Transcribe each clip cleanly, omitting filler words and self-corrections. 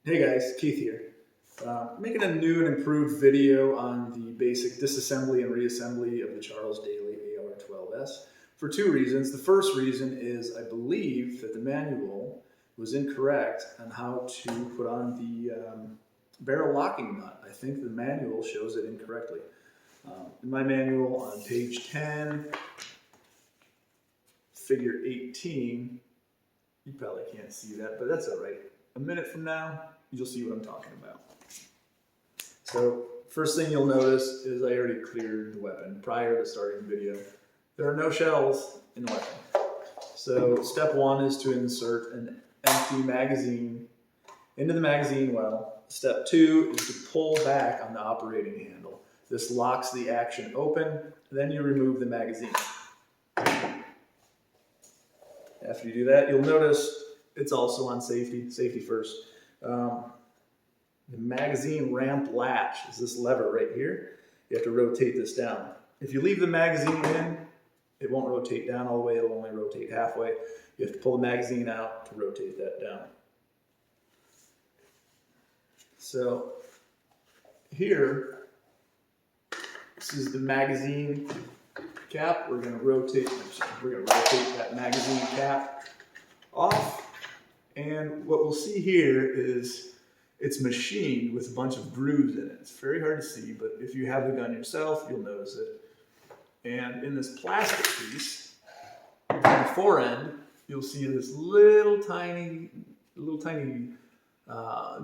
Hey guys, Keith here. Making a new and improved video on the basic disassembly and reassembly of the Daly AR12S for two reasons. The first reason is I believe that the manual was incorrect on how to put on the barrel locking nut. I think the manual shows it incorrectly. In my manual on page 10, figure 18, you probably can't see that, but that's all right. A minute from now, you'll see what I'm talking about. So first thing you'll notice is I already cleared the weapon prior to starting the video. There are no shells in the weapon. So step one is to insert an empty magazine into the magazine well. Step two is to pull back on the operating handle. This locks the action open, then you remove the magazine. After you do that, you'll notice it's also on safety first. The magazine ramp latch is this lever right here. You have to rotate this down. If you leave the magazine in, it won't rotate down all the way, it'll only rotate halfway. You have to pull the magazine out to rotate that down. So here, this is the magazine cap. We're going to rotate that magazine cap off. And what we'll see here is it's machined with a bunch of grooves in it. It's very hard to see, but if you have the gun yourself, you'll notice it. And in this plastic piece, on the fore end, you'll see this little tiny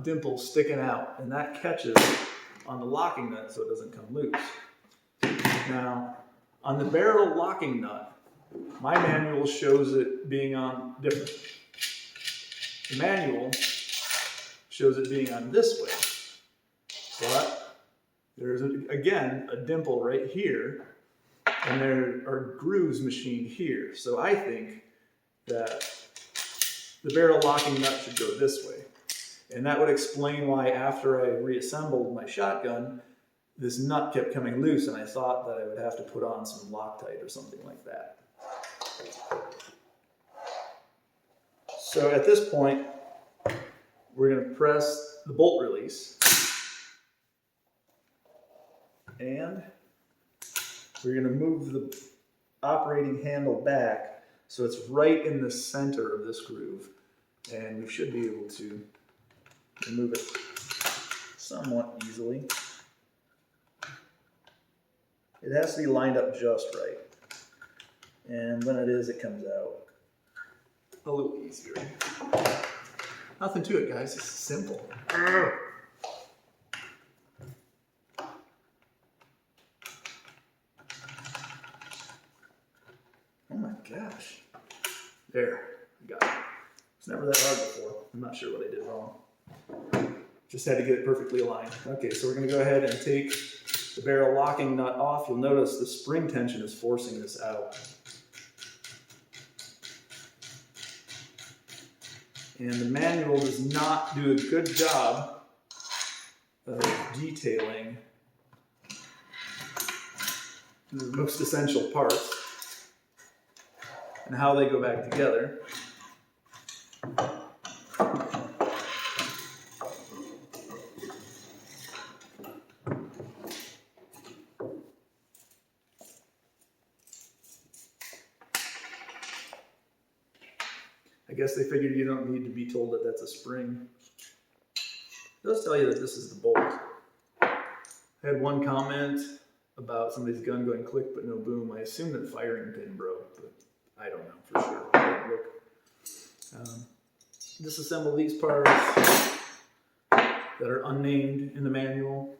dimple sticking out, and that catches on the locking nut so it doesn't come loose. Now, on the barrel locking nut, my manual shows it being on different. The manual shows it being on this way, but there's again a dimple right here, and there are grooves machined here. So I think that the barrel locking nut should go this way, and that would explain why after I reassembled my shotgun, this nut kept coming loose, and I thought that I would have to put on some Loctite or something like that. So at this point, we're going to press the bolt release, and we're going to move the operating handle back so it's right in the center of this groove, and we should be able to remove it somewhat easily. It has to be lined up just right, and when it is, it comes out a little easier. Nothing to it, guys. It's simple. Oh my gosh. There. I got it. It's never that hard before. I'm not sure what I did wrong. Just had to get it perfectly aligned. Okay, so we're going to go ahead and take the barrel locking nut off. You'll notice the spring tension is forcing this out. And the manual does not do a good job of detailing the most essential parts and how they go back together. I guess they figured you don't need to be told that that's a spring. It does tell you that this is the bolt. I had one comment about somebody's gun going click but no boom. I assume that firing pin broke, but I don't know for sure. Disassemble these parts that are unnamed in the manual.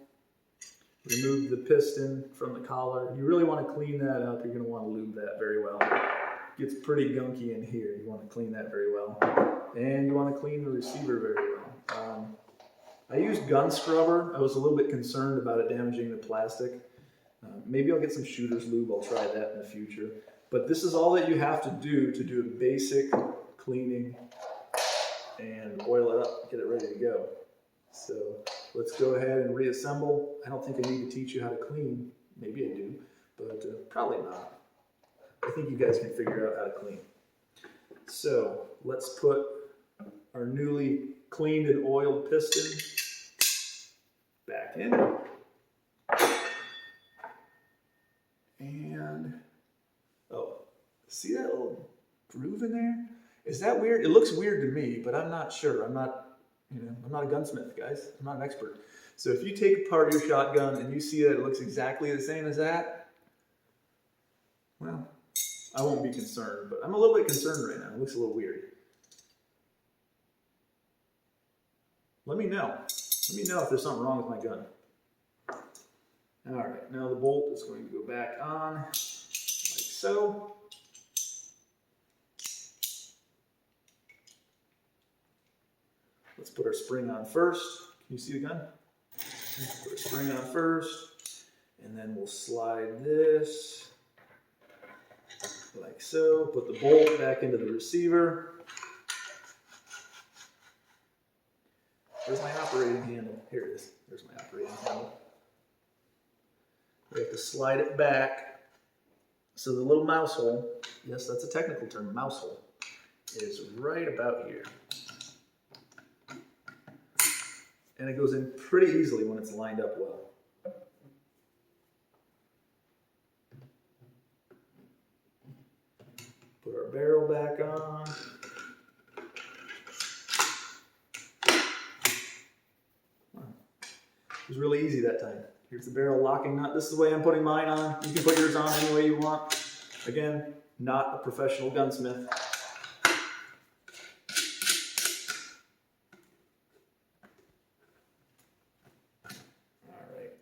Remove the piston from the collar. You really want to clean that up. You're going to want to lube that very well. Gets pretty gunky in here. You want to clean that very well. And you want to clean the receiver very well. I used gun scrubber. I was a little bit concerned about it damaging the plastic. Maybe I'll get some shooter's lube. I'll try that in the future. But this is all that you have to do a basic cleaning and oil it up, get it ready to go. So let's go ahead and reassemble. I don't think I need to teach you how to clean. Maybe I do, but probably not. I think you guys can figure out how to clean. So let's put our newly cleaned cleaned and oiled piston back in. And, oh, see that little groove in there? Is that weird? It looks weird to me, but I'm not sure. I'm not a gunsmith, guys. I'm not an expert. So if you take apart your shotgun and you see that it looks exactly the same as that, well, I won't be concerned, but I'm a little bit concerned right now. It looks a little weird. Let me know. Let me know if there's something wrong with my gun. All right, now the bolt is going to go back on like so. Let's put our spring on first. Can you see the gun? Put our spring on first, and then we'll slide this like so. Put the bolt back into the receiver. Where's my operating handle? Here it is. There's my operating handle. We have to slide it back so the little mouse hole, yes, that's a technical term, mouse hole, is right about here. And it goes in pretty easily when it's lined up well. Put our barrel back on. It was really easy that time. Here's the barrel locking nut. This is the way I'm putting mine on. You can put yours on any way you want. Again, not a professional gunsmith. All right.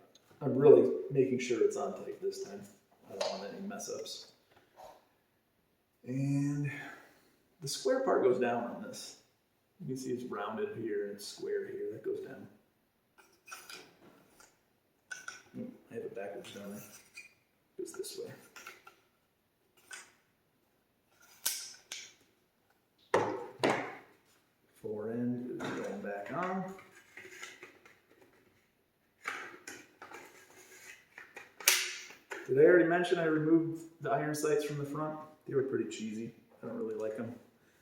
I'm really making sure it's on tight this time. I don't want any mess ups. And the square part goes down on this. You can see it's rounded here and it's square here. That goes down. I have it backwards down there. It goes this way. Fore end is going back on. Did I already mention I removed the iron sights from the front? They were pretty cheesy. I don't really like them.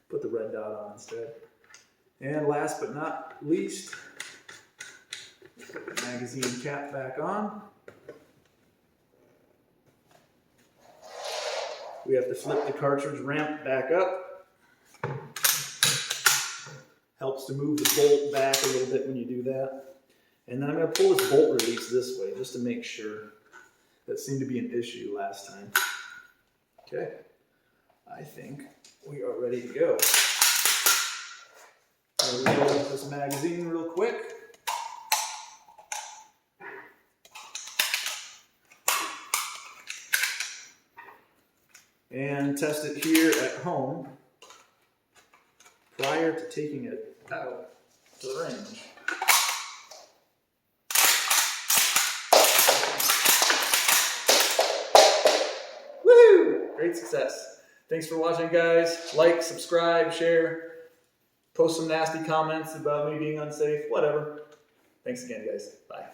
Put the red dot on instead. And last but not least, put the magazine cap back on. We have to flip the cartridge ramp back up. Helps to move the bolt back a little bit when you do that. And then I'm going to pull this bolt release this way just to make sure. That seemed to be an issue last time. Okay, I think we are ready to go. I'll reload up this magazine real quick. And test it here at home prior to taking it out to the range. Woohoo! Great success. Thanks for watching, guys. Like, subscribe, share, post some nasty comments about me being unsafe, whatever. Thanks again, guys. Bye.